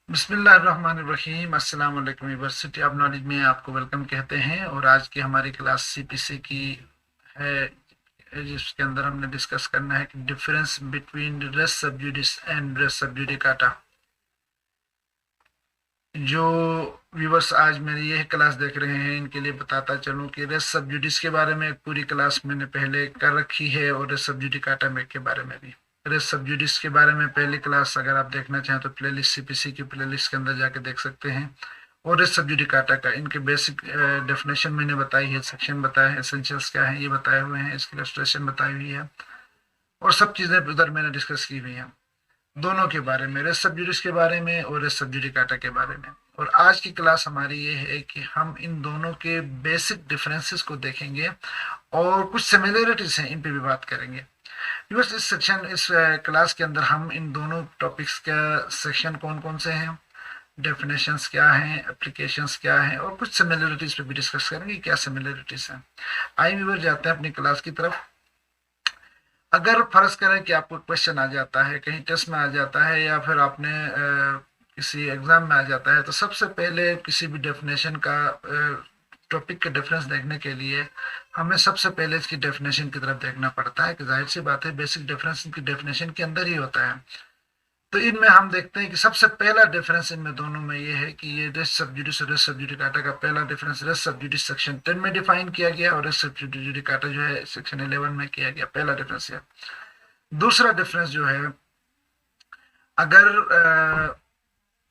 बिस्मिल्लाहिर्रहमानिर्रहीम। अस्सलाम वालेकुम। यूनिवर्सिटी ऑफ नॉलेज में आपको वेलकम कहते हैं। और आज की हमारी क्लास सीपीसी की है, जिसके अंदर हमने डिस्कस करना है कि difference between res sub judice and res sub judicata. जो व्यूवर्स आज मेरी यह क्लास देख रहे हैं, इनके लिए बताता चलूं कि रेस सबजुडिस के बारे में एक पूरी क्लास मैंने पहले कर रखी है, और रेस सबजुडिकाटा में के बारे में भी। रेस सबजुडिस के बारे में पहली क्लास अगर आप देखना चाहें तो प्लेलिस्ट सीपीसी की प्लेलिस्ट के अंदर जाके देख सकते हैं। और रेस सबजुडिकाटा का इनके बेसिक डेफिनेशन मैंने बताई है, सेक्शन बताए हैं, एसेंशियल्स क्या है ये बताए हुए हैं, इसकी इलस्ट्रेशन बताई हुई है, और सब चीज़ें उधर मैंने डिस्कस की हुई हैं दोनों के बारे में, रेस सबजुडिस के बारे में और रेस सबजुडिकाटा के बारे में। और आज की क्लास हमारी ये है कि हम इन दोनों के बेसिक डिफरेंसेस को देखेंगे और कुछ सिमिलरिटीज हैं इन पे भी बात करेंगे। बस इस क्लास के अंदर हम इन दोनों टॉपिक्स का सेक्शन कौन कौन से हैं, डेफिनेशंस क्या हैं, एप्लीकेशंस क्या हैं, और कुछ सिमिलरिटीज पे भी डिस्कस करेंगे क्या सिमिलरिटीज हैं। आइए व्यूअर जाते हैं अपनी क्लास की तरफ। अगर फर्ज करें कि आपको क्वेश्चन आ जाता है, कहीं टेस्ट में आ जाता है, या फिर आपने किसी एग्जाम में आ जाता है, तो सबसे पहले किसी भी डेफिनेशन का टॉपिक के डिफरेंस देखने के लिए हमें सबसे पहले इसकी डेफिनेशन की तरफ देखना पड़ता है। कि जाहिर सी बात है, बेसिक डिफरेंस इनकी डेफिनेशन के अंदर ही होता है। तो इनमें हम देखते हैं कि सबसे पहला डिफरेंस इनमें दोनों में ये है कि ये रेस सबजुडिस और रेस सबजुडिकाटा का पहला डिफरेंस रेस सबजुडिस सेक्शन 10 में डिफाइन किया गया, और रेस सबजुडिकाटा जो है सेक्शन 11 में किया गया। पहला डिफरेंस है। दूसरा डिफरेंस जो है, अगर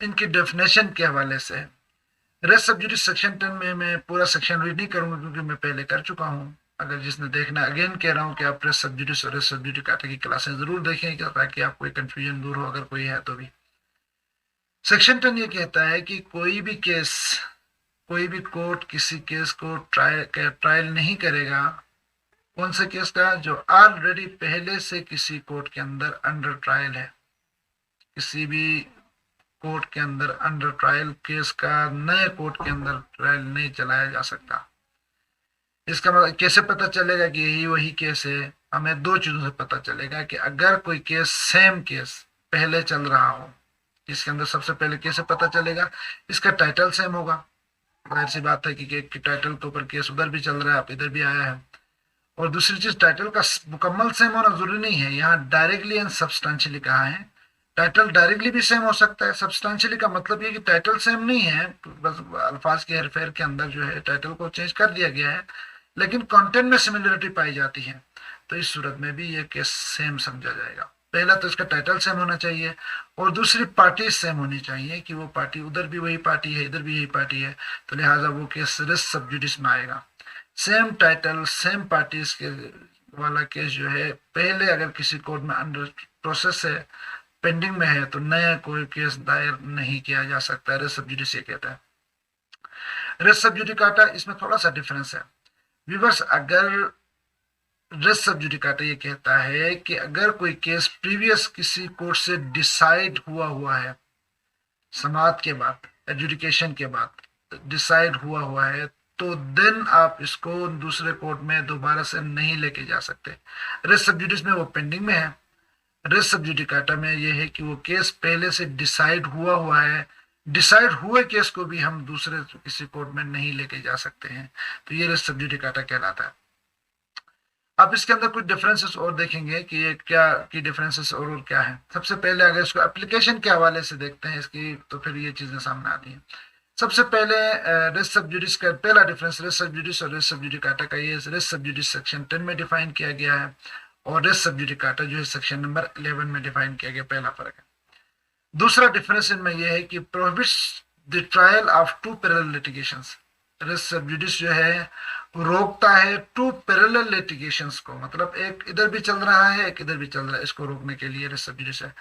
इनकी डेफिनेशन के हवाले से, रेस सबजुडिस सेक्शन 10 में मैं पूरा सेक्शन रीड नहीं करूंगा क्योंकि मैं पहले कर चुका हूं। अगर जिसने देखना, अगेन कह रहा हूं कि आप रेस सबजुडिस और रेस सबजुडिकाटा की क्लासें जरूर देखें ताकि आपको कंफ्यूजन दूर हो, अगर कोई है तो भी। सेक्शन 10 ये कहता है कि कोई भी केस, कोई भी कोर्ट किसी केस को ट्रायल नहीं करेगा। कौन से केस का? जो ऑलरेडी पहले से किसी कोर्ट के अंदर अंडर ट्रायल है। किसी भी कोर्ट के अंदर अंडर ट्रायल केस का नए कोर्ट के अंदर ट्रायल नहीं चलाया जा सकता। इसका मतलब कैसे पता चलेगा कि यही वही केस है? हमें दो चीजों से पता चलेगा कि अगर कोई केस, सेम केस पहले चल रहा हो, इसके अंदर सबसे पहले कैसे पता चलेगा? इसका टाइटल सेम होगा। जाहिर सी बात है कि टाइटल के ऊपर केस उधर भी चल रहा है, आप इधर भी आया है। और दूसरी चीज, टाइटल का मुकम्मल सेम होना जरूरी नहीं है। यहाँ डायरेक्टली एंड सब्सटेंशियली कहा है। टाइटल डायरेक्टली भी सेम हो सकता है। सब्सटेंशियली का मतलब ये कि टाइटल सेम नहीं है, बस अल्फाज के हेरफेर के अंदर जो है टाइटल को चेंज कर दिया गया है, लेकिन कंटेंट में सिमिलरिटी पाई जाती है। तो इस सूरत में भी ये केस सेम समझा जाएगा। पहला तो इसका टाइटल सेम होना चाहिए, और दूसरी पार्टी सेम होनी चाहिए कि वो पार्टी, उधर भी वही पार्टी है, इधर भी यही पार्टी है, तो लिहाजा वो केस रेस सबजुडिस में आएगा। सेम टाइटल सेम पार्टीज के वाला केस जो है, पहले अगर किसी कोर्ट में अंडर प्रोसेस है, पेंडिंग में है, तो नया कोई केस दायर नहीं किया जा सकता। रेस सबजुडिस ये कहता है। रेस सबजुडिकाटा, इसमें थोड़ा सा डिफरेंस है व्यूवर्स। अगर रेस सबजुडिकाटा ये कहता है कि अगर कोई केस प्रीवियस किसी कोर्ट से डिसाइड हुआ है, समाअत के बाद, एजुडिकेशन के बाद डिसाइड हुआ है, तो देन आप इसको दूसरे कोर्ट में दोबारा से नहीं लेके जा सकते। रेस सबजुडिस में वो पेंडिंग में है। रेस सबजुडिकाटा में ये है कि वो केस पहले से डिसाइड हुआ है। डिसाइड हुए केस को भी हम दूसरे किसी कोर्ट में नहीं लेके जा सकते हैं। तो ये रेस सबजुडिकाटा कहलाता है। अब इसके अंदर कुछ डिफरेंसेस और देखेंगे कि ये क्या की डिफरेंसेस और क्या है। सबसे पहले अगर इसको एप्लीकेशन के हवाले से देखते हैं इसकी, तो फिर ये चीजें सामने आती हैं। सबसे पहले रेस सबजुडिस का पहला डिफरेंस, रेस सबजुडिस और रेस सबजुडिकाटा का ये रेस सबजुडिस सेक्शन 10 में डिफाइन किया गया है, और रेस सबजुडिकाटा जो है सेक्शन नंबर 11 में डिफाइन किया गया। पहला फर्क है। दूसरा डिफरेंस इनमें यह है कि prohibits the trial of two parallel litigations. Res sub judice जो है रोकता है टू पैरेलल लिटिगेशंस को, मतलब एक इधर भी चल रहा है, एक इधर भी चल रहा है, इसको रोकने के लिए रेस सबजुडिस है।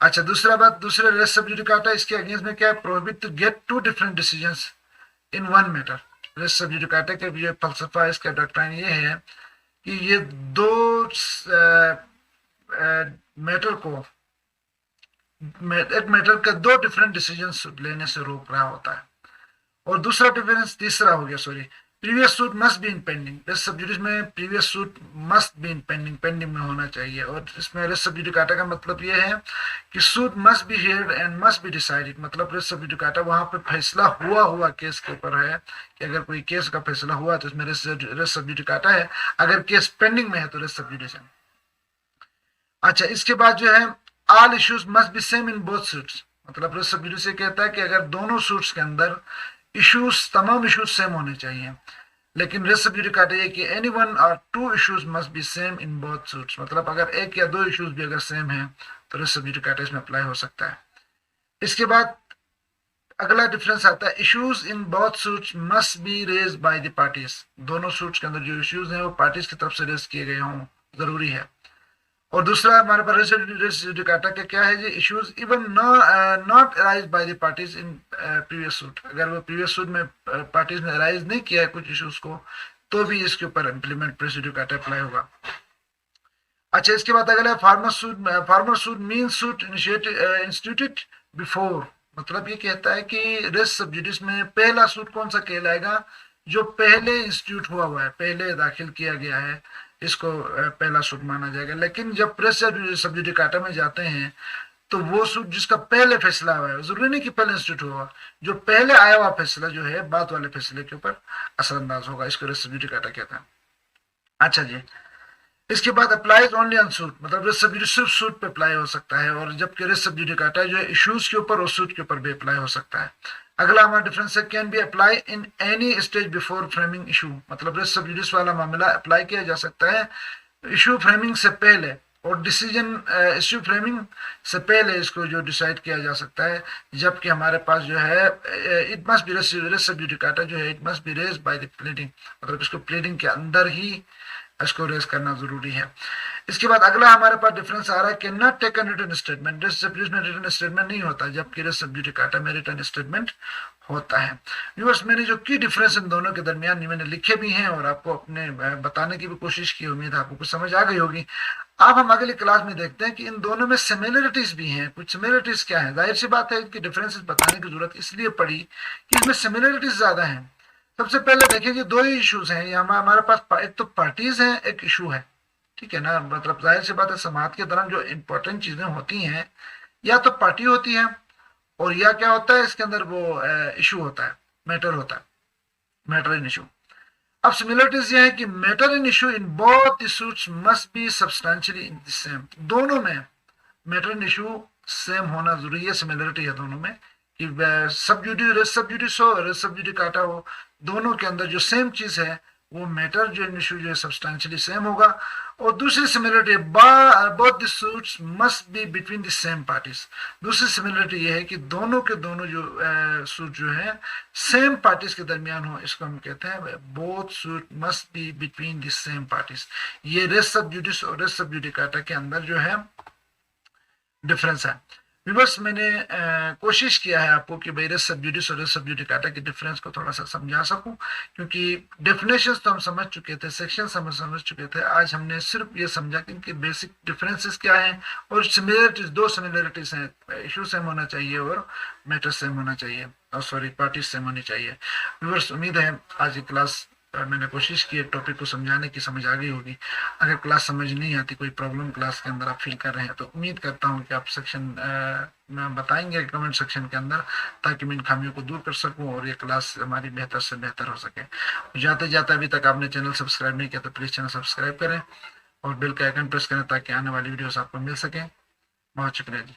अच्छा, दूसरा बात, दूसरे रेस सबजुडिकाटा इसके अगेंस्ट में क्या है? Prohibit to get to different decisions in one matter. Res sub judicata का जो फलसफा, इसका डॉक्ट्राइन ये है कि ये दो मैटर को, एक मैटर के दो डिफरेंट डिसीजंस लेने से रोक रहा होता है। और दूसरा डिफरेंस, तीसरा हो गया, sorry, previous suit must be in pending, res sub judice में previous suit must be in pending, pending में होना चाहिए। और इसमें रेस सब जुडिकाटा का मतलब ये है कि suit must B heard and must be decided, मतलब रेस सब जुडिकाटा वहां पे फैसला हुआ केस के ऊपर है कि अगर कोई केस का फैसला हुआ तो इसमें रेस सब जुडिकाटा है, अगर केस पेंडिंग में है तो रेस सब जुडिस है। अच्छा, इसके बाद जो है all issues must be same in both suits, मतलब रेस सब जुडिस कहता है कि अगर दोनों सूट्स के अंदर इश्यूज, तमाम इश्यूज सेम होने चाहिए। लेकिन रेस सब जुडिकाटा ये कि एनी वन और two issues must be same in both suits, मतलब अगर एक या दो इश्यूज भी अगर सेम है तो रेस सब जुडिकाटा इसमें अप्लाई हो सकता है। इसके बाद अगला डिफरेंस आता है, issues in both suits must be raised by the parties, दोनों सूट्स के अंदर जो इश्यूज हैं वो पार्टीज की तरफ से रेज किए गए हों, जरूरी है। और दूसरा हमारे पास रेस जुडिकाटा का क्या है जी, issues even not arise by the parties in previous suit, अगर वो प्रीवियस सूट में पार्टीज ने अराइज नहीं किया है कुछ इश्यूज को तो भी इसके ऊपर इम्प्लीमेंट रेस जुडिकाटा अप्लाई होगा। अच्छा, इसके बाद अगला है farmer suit mean suit instituted before, मतलब ये कहता है कि रेस सब जुडिस में पहला सूट कौन सा कहलाएगा, जो पहले इंस्टीट्यूट हुआ है, पहले दाखिल किया गया है, इसको पहला सूट माना जाएगा। लेकिन जब प्रेस सब जुडिकाटा में जाते हैं तो वो सूट जिसका पहले फैसला हुआ है, जरूरी नहीं कि पहले इंस्टीट्यूट हुआ, जो पहले आया हुआ फैसला जो है बात वाले फैसले के ऊपर असरअंदाज होगा, इसको रेस सब जुडिकाटा कहते हैं। अच्छा जी, इसके बाद अप्लाइज ओनली ऑन सूट, मतलब रेस सब जुडिस सिर्फ सूट पे अप्लाई हो सकता है, और जबकि रेस सब जुडिकाटा जो है इश्यूज के ऊपर और सूट के ऊपर भी अप्लाई हो सकता है। अगला हमारा डिफरेंस है, can be apply in any stage before framing issue, मतलब रेस सब जुडिस वाला मामला अप्लाई किया जा सकता है इशू फ्रेमिंग से पहले, और डिसीजन इशू फ्रेमिंग से पहले इसको जो डिसाइड किया जा सकता है, जबकि हमारे पास जो है it must be res sub judicata जो है it must be raised by the pleading, मतलब इसको प्लीडिंग के अंदर ही इसको रेज करना जरूरी है। इसके बाद अगला हमारे पास डिफरेंस आ रहा है कि not taken written statement, res sub judice में रिटन स्टेटमेंट नहीं होता, जबकि रेस सब जुडिकाटा में रिटन स्टेटमेंट होता है। व्यूअर्स, मैंने जो की डिफरेंस इन दोनों के दरमियान मैंने लिखे भी हैं और आपको अपने बताने की भी कोशिश की, उम्मीद है आपको कुछ समझ आ गई होगी। अब हम अगली क्लास में देखते हैं कि इन दोनों में सिमिलरिटीज भी हैं। कुछ सिमिलरिटीज क्या है, जाहिर सी बात है कि डिफरेंसेस बताने की जरूरत इसलिए पड़ी कि इसमें सिमिलरिटीज ज्यादा हैं। सबसे पहले देखिए कि दो ही इश्यूज हैं, यहाँ हमारे पास एक तो पार्टीज हैं, एक इशू है, ठीक है ना, मतलब जाहिर सी बात है समाज के दौरान जो इंपॉर्टेंट चीजें होती हैं या तो पार्टी होती है और या क्या होता है इसके अंदर वो इशू होता है, मैटर होता है, मैटर इन इशू। अब सिमिलरिटीज ये है कि matter in issue in both issues must be substantially in the same, दोनों में मैटर इन इशू सेम होना जरूरी है, सिमिलरिटी है दोनों में कि सब जुडिस हो रेस सब जुडिकाटा हो, दोनों के अंदर जो सेम चीज है वो मैटर जो इन इशू जो है सब्सटेंशियली सेम होगा। और दूसरी similarity both the suits must be between the same parties, दूसरी सिमिलरिटी ये है कि दोनों के दोनों जो सूट जो है सेम पार्टीज के दरमियान हो, इसको हम कहते हैं both suit must be between the same parties. ये रेस सब जुडिस और रेस सब जुडिकाटा के अंदर जो है डिफरेंस है। बस मैंने कोशिश किया है आपको कि भाई रेस सब जुडिस और रेस सब जुडिकाटा के डिफरेंस को थोड़ा सा समझा सकूं, क्योंकि डेफिनेशंस तो हम समझ चुके थे, सेक्शन समझ चुके थे, आज हमने सिर्फ ये समझा कि इनके बेसिक डिफरेंसेस क्या हैं और सिमिलरिटीज, दो सिमिलरिटीज हैं, इशू सेम होना चाहिए और मैटर सेम होना चाहिए, और सॉरी पार्टीज सेम होनी चाहिए। व्यूअर्स, उम्मीद है आज की क्लास मैंने कोशिश की एक टॉपिक को समझाने की, समझ आ गई होगी। अगर क्लास समझ नहीं आती, कोई प्रॉब्लम क्लास के अंदर आप फील कर रहे हैं तो उम्मीद करता हूं कि आप सेक्शन में बताएंगे कमेंट सेक्शन के अंदर, ताकि मैं इन खामियों को दूर कर सकूं और ये क्लास हमारी बेहतर से बेहतर हो सके। जाते जाते अभी तक आपने चैनल सब्सक्राइब नहीं किया तो प्लीज़ चैनल सब्सक्राइब करें और बेल का आइकन प्रेस करें ताकि आने वाली वीडियोस आपको मिल सके। बहुत शुक्रिया जी।